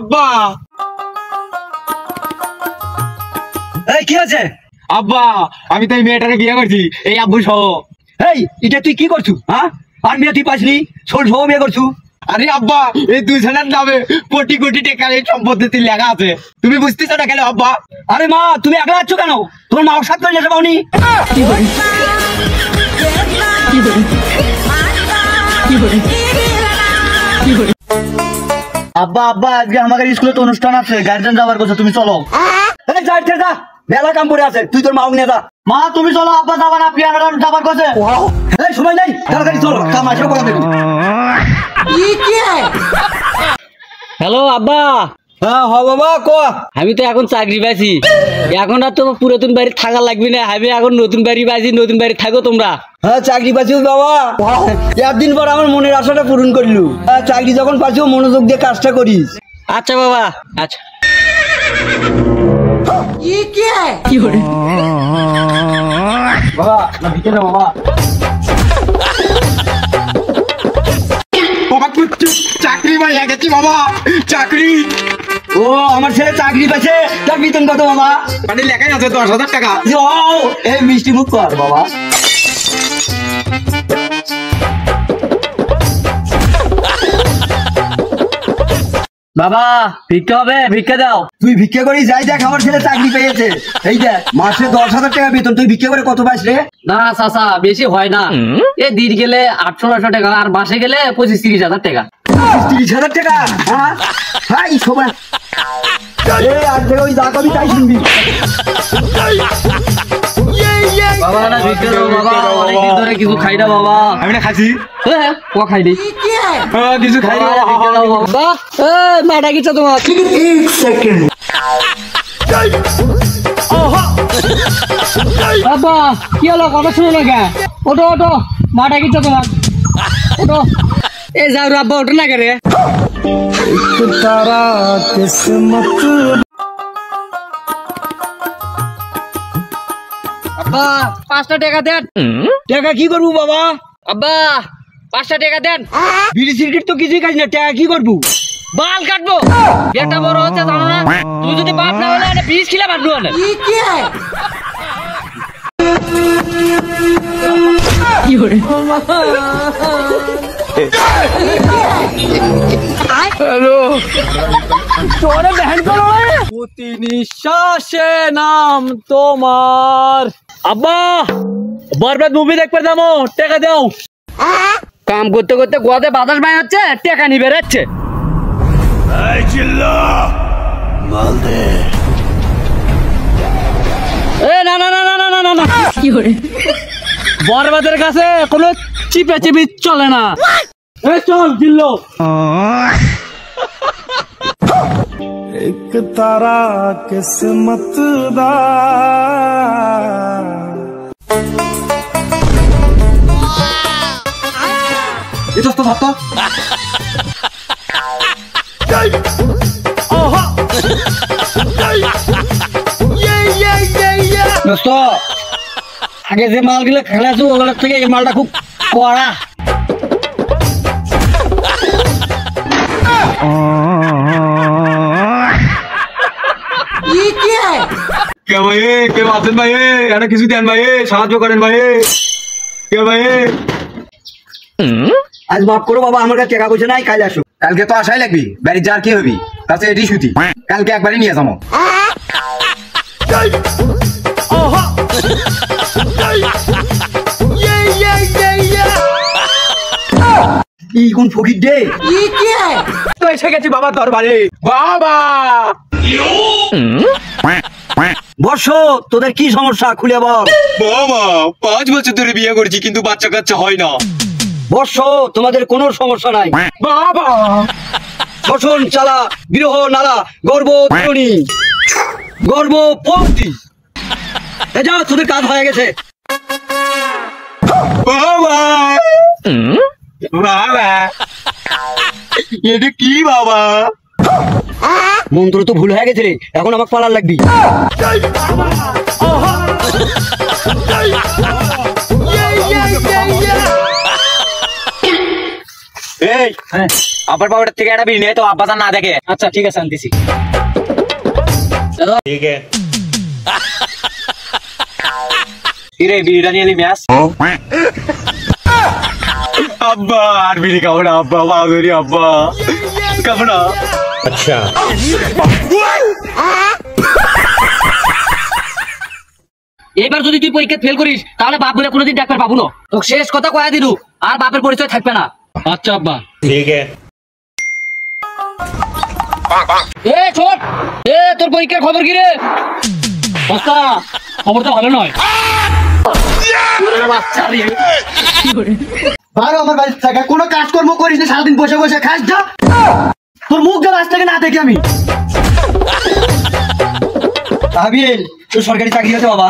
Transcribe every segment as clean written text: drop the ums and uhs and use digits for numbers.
আব্বা এই কি আছে? আব্বা আমি তো এই মেয়েটাকে বিয়ে করছি এই আব্বু সহ। এই এটা তুই কি করছু? হ্যাঁ, আর মেয়ে তুই পাসনি, ছোট সহ বিয়ে করছু? আরে আব্বা এই দুজনের নামে কোটি কোটি টাকার এই সম্পত্তি লেখা আছে, তুমি বুঝতেছো না কেন আব্বা? আরে মা, তুমি একলা আছো কেন? তোমার মা সাথে করে যেতে পাওনি? আব্বা আব্বা আজকে আমাদের স্কুলে তো অনুষ্ঠান আছে, গার্জেন যাবার কথা, তুমি চলো। এই যা যা যা, মেলা কাম পড়ে আছে, তুই তোর মা নিয়ে যা। মা তুমি চলো, আব্বা যাবা না, প্রিয়া ম্যাডাম যাবার কথা। এই সময় নাই, তাড়াতাড়ি চলো, কাম আসলে করে দেবো। হ্যালো আব্বা। হ্যাঁ হ বাবা ক। আমি তো এখন চাকরি পাইছি, এখন আর তো পুরাতন বাড়ি থাকা লাগবে না, আমি এখন নতুন বাড়ি পাইছি, নতুন বাড়ি থাকো তোমরা। হ্যাঁ চাকরি পাচ্ছি বাবা, একদিন পর আমার মনের আশাটা পূরণ করলু। চাকরি যখন পাচ্ছি মনোযোগ দিয়ে কাজটা করিস। আচ্ছা বাবা, আচ্ছা। বাবা না ভিকে না বাবা। বাবা চাকরি পাইয়া গেছি বাবা, চাকরি। ও আমার ছেলে চাকরি পাচ্ছে, তার বেতন কত বাবা? মানে লেখাই আছে 10,000 টাকা। এই মিষ্টি মুখ কর বাবা। বাবা ভিক্ষা হবে, ভিক্ষা দাও। তুই ভিক্ষা করি যাই, দেখ আমার ছেলে চাকরি পেয়েছে। এই দেখ মাসে 10,000 টাকা বেতন, তুই ভিক্ষা করে কত পাইস রে? না চাচা বেশি হয় না, এ দিন গেলে 800-900 টাকা, আর মাসে গেলে 25-30 হাজার টাকা। 30,000 টাকা? হ্যাঁ ভাই সবাই আজ থেকে ওই যা কবি তাই শুনবি। বাবা না ভিক্ষা দাও বাবা, অনেকদিন ধরে কিছু খাই না বাবা। আমি না খাচ্ছি, হ্যাঁ ক খাইনি, কিছু খাই না ভিক্ষা দাও বাবা। মাটা কিচ্ছা তোমার। বাবা কি হলো, কথা শুনে না কে? ওটো ওটো, মাটা কিচ্ছা তোমার, ওটো। এ যাও রে আব্বা, ওঠো না কে রে? আব্বা 5টা টাকা দেন। টাকা কি করবো বাবা? আব্বা 5টা টাকা দেন। বিড়ি সিগারেট তো কিছুই খাই না, টাকা কি করবো? বাল কাটবো, বেটা বড় হচ্ছে জানো না? তুই যদি বাপ না হলে একটা বিষ খিলা বাঁধবো না। কি করে তোরে বহন করো প্রতি নিঃশ্বাসে নাম তোমার। আব্বা বরবাদ মুভি দেখতে যাবো, টাকা দাও। কাম করতে করতে গোয়াতে বাতাস বাইর হচ্ছে, টাকা নিয়ে বেরোচ্ছে। না না না না না না না, কি করে বরবাদের কাছে কোনো চিপে চিপি চলে না। চল দিল্লো। एक तारा किस्मत दा ये दोस्तों भागतो दोस्तों आगे যে মালগুলো খেলাছো ওগুলোর থেকে এই মালটা খুব কড়া। কে ভাই, কে আছেন ভাই? এটা কিছু দেন ভাই, সাহায্য করেন ভাই। কে ভাই? আজ মাফ করো বাবা, আমার কাছে টাকা পয়সা নাই, কাল আসো। কালকে তো আসাই লাগবি, বাড়ি যার কি হবি, তাতে এটি সুতি। কালকে একবারই নিয়ে যাবো। ই কোন ফকির দে? তো এসে গেছি বাবা দরবারে। বাবা বর্ষ, তোদের কি সমস্যা খুলে বল। বাবা 5 বছর ধরে বিয়ে করছি কিন্তু বাচ্চা কাচ্চা হয় না। বর্ষ, তোমাদের কোনো সমস্যা নাই। বাবা শোষণ চালা, বিরহ নালা, গর্ব তরুণী, গর্ব পৌঁতি। যাও, তোদের কাজ হয়ে গেছে। বাবা বাবা এটা কি বাবা? মন্ত্র তো ভুল হয়ে গেছে রে, এখন আমাকে পালার লাগবি। এই আব্বার পাউডার থেকে একটা বিড়ি নিয়ে তো আব্বা না দেখে। আচ্ছা ঠিক আছে আনতেছি। ঠিক আছে কিরে বিড়িটা নিয়ে এলি ম্যাচ। আব্বা আর বিড়ি খাবো না আব্বা, বাউরি আব্বা খাবো না। আচ্ছা এবার যদি তুই পরীক্ষা ফেল করিস তাহলে বাপ বলে কোনোদিন ডাক্তার পাবো না। তো শেষ কথা কয়া দিলু, আর বাপের পরিচয় থাকবে না। আচ্ছা আব্বা ঠিক আছে। এ ছোট তোর পরীক্ষার খবর কি রে? বস্তা খবর তো ভালো নয়। ভাগ আমার বাড়ি থেকে, কোনো কাজকর্ম করিস না, সারাদিন বসে বসে খাস। যা তোর মুখ যা থেকে না দেখি আমি। হাবিল তোর সরকারি চাকরি আছে বাবা?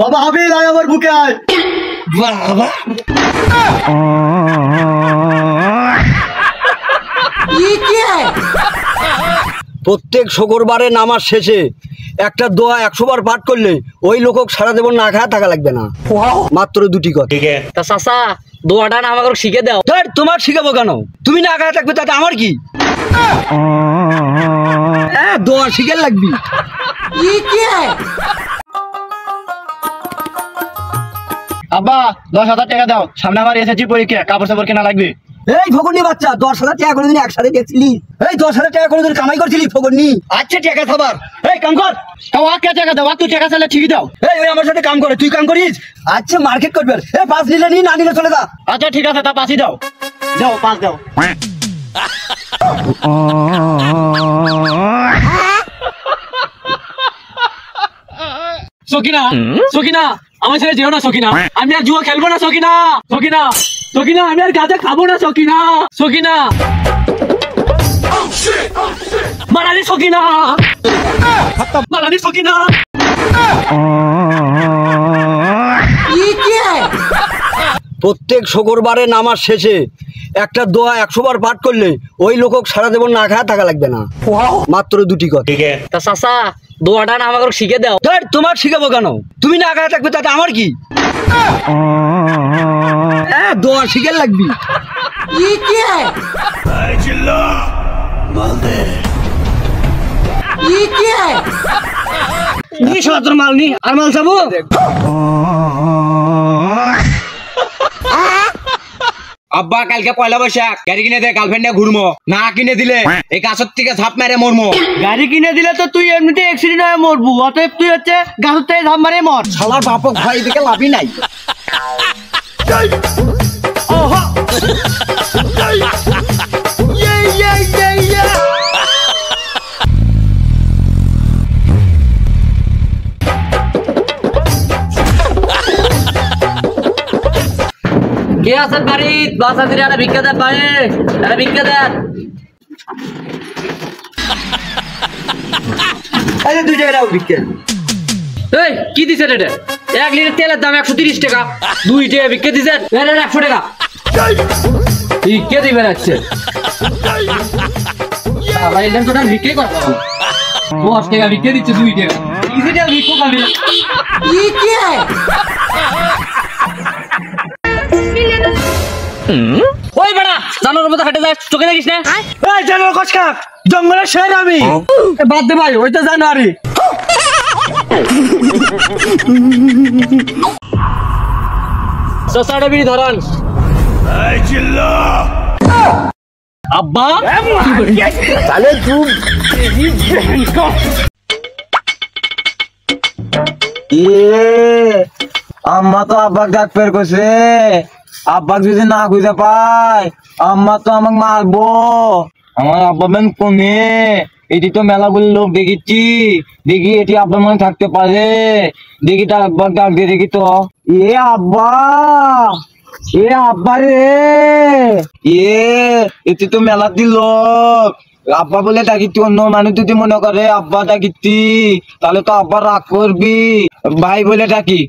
বাবা হাবিল আয় আমার বুকে আয়। বাবা প্রত্যেক শুক্রবারে নামাজ শেষে একটা দোয়া 100 বার পাঠ করলে ওই লোক সারা জীবন না খায় থাকা লাগবে না, মাত্র 2টি কথা। তা চাচা দোয়াটা না আমাকে শিখে দাও। তোমার শিখাবো কেন? তুমি না খায় থাকবে তাতে আমার কি? দোয়া শিখে লাগবি। আব্বা 10,000 টাকা দাও, সামনে আমার এসএসসি পরীক্ষা, কাপড় চাপড় কেনা লাগবে। এই ফকরনি বাচ্চা, 10,000 টাকা কোনোদিন একসাথে দেখছিলি? এই 10,000 টাকা কোনোদিন কামাই করছিলি ফকরনি? আচ্ছা টাকা খাবার, এই কাম কর। তাও আকে টাকা দাও, তুই টাকা চাইলে ঠিকই দাও। এই ওই আমার সাথে কাম করে, তুই কাম করিস? আচ্ছা মার্কেট করবে। এই 5 নিলে নি, না নিলে চলে যা। আচ্ছা ঠিক আছে, তা 5ই দাও। দাও 5 দাও। সকিনা সকিনা আমার ছেলে যেও না সকিনা, আমি আর জুয়া খেলবো না সকিনা। সকিনা সকিনা আমি আর গাঁজা খাবো না সকিনা। সকিনা মারানি সকিনা, মারানি সকিনা। প্রত্যেক শুক্রবারে নামাজ শেষে একটা দোয়া 100 বার পাঠ করলে ওই লোক সারা জীবন না খায় থাকা লাগবে না, মাত্র 2টি কথা। তা চাচা দোয়াটা না আমাকে শিখে দাও। তোমার শিখাবো কেন? তুমি না খায় থাকবে তাতে আমার কি? দোয়া শিখে লাগবি। তোর মাল নি আর মাল চাবো। আব্বা কালকে পয়লা বৈশাখ, গাড়ি কিনে দে, গার্লফ্রেন্ড নিয়ে ঘুরবো। না কিনে দিলে এই গাছের থেকে ঝাপ মেরে মরবো। গাড়ি কিনে দিলে তো তুই এমনিতে অ্যাক্সিডেন্ট হয়ে মরবু, অতএব তুই হচ্ছে গাছের থেকে ঝাপ মারে মর। শালার বাপক ভাই দিকে লাভই নাই। কে আছেন বাড়ি? বাসা দিলে একটা ভিক্ষা দেন ভাই, একটা ভিক্ষা দেন। তুই জায়গায় ভিক্ষা। এই কি দিছেন এটা? 1 লিটার তেলের দাম 130 টাকা, 2 টাকা ভিক্ষা দিছেন। 100 টাকা ভিক্ষা দিবেন। আছে ভাই এলেন তো ভিক্ষা করবো, 10 টাকা ভিক্ষা দিচ্ছে, 2 টাকা ইজিটা ভিক্ষা খাবে। ওই বেটা জানোর মতো হাঁটে যায়, চোখে দেখিস না? এই জানোর কচকা, জঙ্গলের শের আমি। বাদ দে ভাই, ওই তো জানুয়ারি। সসাটা বিড়ি ধরান। আব্বা তাহলে তুই আম্মা তো আব্বাক ডাক ফের করছে, আব্বাক যদি না খুঁজে পায় আম্মা তো আমাকে মারবো। আমার আব্বা বেন কোনে? এটি তো মেলাগুলো লোক দেখেছি, দেখি এটি আব্বার মনে থাকতে পারে। দেখি তার আব্বাক ডাক দিয়ে দেখি তো। এ আব্বা, এ আব্বা রে, এটি তো মেলা দিল আব্বা বলে ডাকিতি। অন্য মানুষ যদি মনে করে আব্বা ডাকিতি তাহলে তো আব্বা রাগ করবি। ভাই বলে ডাকি।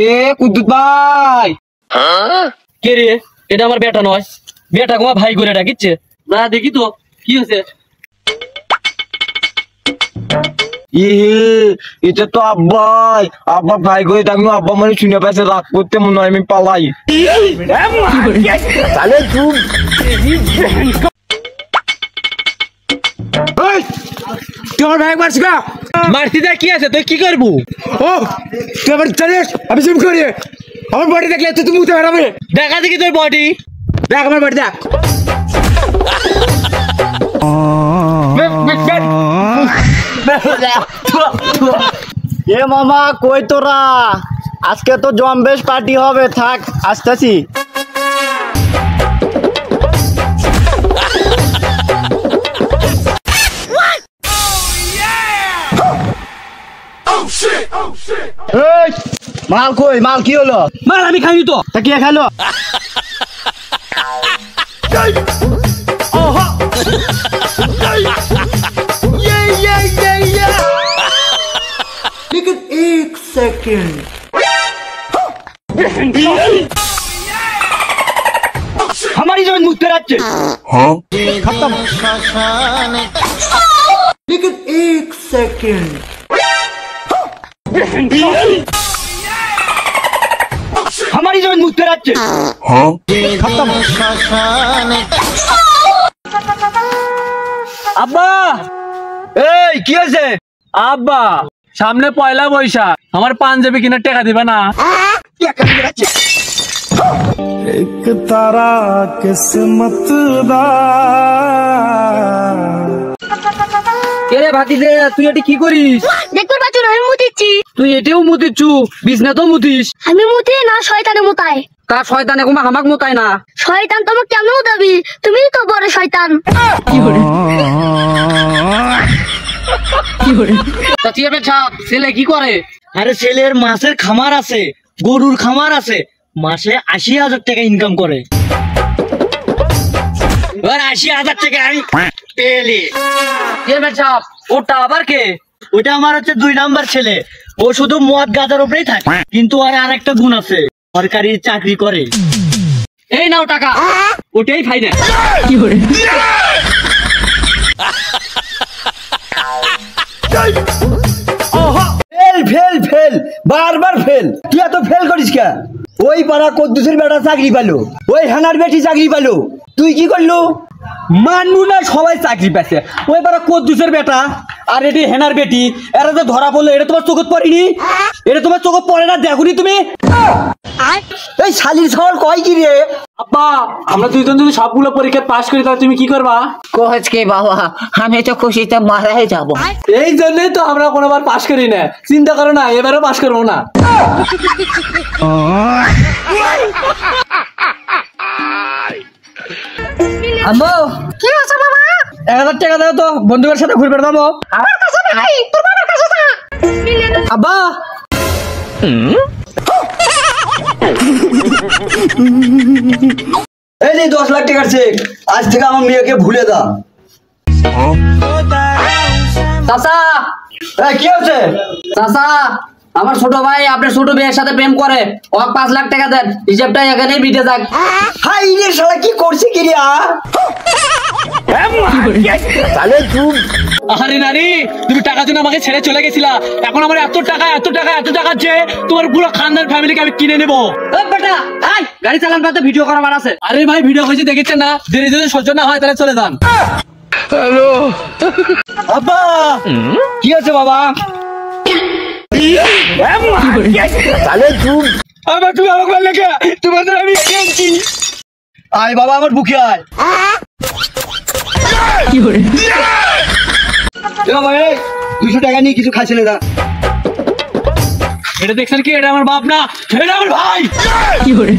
এ কুদ্দুত ভাই। কে রে? এটা আমার বেটা নয়, বেটা তোমার ভাই করে ডাকিচ্ছে। না দেখি তো কি হয়েছে। এটা তো আব্বাই, আব্বা ভাই করে থাকলো, আব্বা মানে শুনে পাইছে, রাগ করতে মনে হয় আমি পালাই। তাহলে তুই তোমার ভাই মারছি না, মারছি না কি আছে, তুই কি করবো? ও তুই আবার জানিস আমি জিম করি, আমার বডি দেখলে তুই মুখে হারাবে। দেখা দেখি তোর বডি, দেখ আমার বডি দেখ। এ মামা কই তোরা? আজকে তো জম্বেশ পার্টি হবে, থাক আসতেছি। মাল কই? মাল কি হলো? মার আমি খাইনি তো। তা কে খেলো? हमारी जमीन मुझ पे राज्य खत्म। लेकिन एक सेकंड हमारी जमीन मुझ पे राज्य खत्म। আব্বা এই কি হয়েছে? আব্বা সামনে পয়লা বৈশাখ, আমার পাঞ্জাবি কিনে টাকা দিবা না? एक तारा किस्मत दा এরে ভাতিজে তুই এটি কি করিস? দেখতে পাচ্ছ না আমি মুতিচ্ছি। তুই এটিও মুতিচ্ছু, বিছনাতেও মুতিস। আমি মুতি না, শয়তানে মুতায়। তা শয়তান এখন হামাক মুতায় না। শয়তান তোমাকে কেন মুতাবি? তুমি তো বড় শয়তান। তা তুই এবার ছাপ, ছেলে কি করে? আরে ছেলের মাছের খামার আছে, গরুর খামার আছে, মাসে 80,000 টাকা ইনকাম করে। এবার 80,000 টাকা আমি পেলি। এবার ছাপ, ওটা আবার কে? ওইটা আমার হচ্ছে 2 নাম্বার ছেলে। ও শুধু মদ গাঁজার উপরেই থাকে, কিন্তু আর আরেকটা গুণ আছে, সরকারি চাকরি করে। এই নাও টাকা, ওটাই খাই না। ফেল ফেল ফেল, বারবার ফেল। তুই এত ফেল করিস কে? ওই পাড়া কদ্দুসের বেটা চাকরি পালো, ওই হানার বেটি চাকরি পালো, তুই কি করলু? মানবু না, সবাই চাকরি পাচ্ছে। ওই পারা কদ্দুসের বেটা আর এটি হেনার বেটি, এরা যে ধরা পড়লো, এটা তোমার চোখত পড়েনি? এটা তোমার চোখত পড়ে না, দেখুনি তুমি? এই শালির ছাগল কয় কি রে? আব্বা আমরা দুইজন যদি সবগুলো পরীক্ষা পাশ করি তাহলে তুমি কি করবা? কোচ কে বাবা, আমি তো খুশিতে মারাই যাব। এই জন্যই তো আমরা কোনোবার পাশ করি না, চিন্তা করো না, এবারও পাশ করবো না। আম্মু কি হচ্ছে মামা? 1000 টাকা দাও তো, বন্ধুদের সাথে ঘুরবে যাবো। আমার কাছে নাই, তোর বাবার কাছে যা। আব্বা এই নে 10 লাখ টাকার চেক, আজ থেকে আমার মেয়েকে ভুলে দা। চাচা, এই কি হচ্ছে? চাচা আমার ছোট ভাই আপনার ছোট মেয়ের সাথে প্রেম করে, ওকে 5 লাখ টাকা দেন, হিসাবটা এখানেই মিটে যাক। হাই রে শালা, কি করছিস কি রে? তাহলে তুই আরে নানি, তুমি টাকা জন্য আমাকে ছেড়ে চলে গেছিলা, এখন আমার এত টাকা যে তোমার পুরো খানদান ফ্যামিলিকে আমি কিনে নেবো। বেটা আই গাড়ি চালান, পাতে ভিডিও করাবার আছে। আরে ভাই ভিডিও হয়েছে দেখেছেন না, দেরি যদি সহ্য না হয় তাহলে চলে যান। হ্যালো আব্বা, কি হচ্ছে বাবা? তাহলে তুই আবার তুমি আমাকে বললে কে? তোমাদের আমি কিনছি। আয় বাবা, আমার বুকে আয়। কি করে? এ বাবা, এই 200 টাকা নিয়ে কিছু খাইছিলে না? এটা দেখছেন কি? এটা আমার বাপ না, এটা আমার ভাই। কি করে?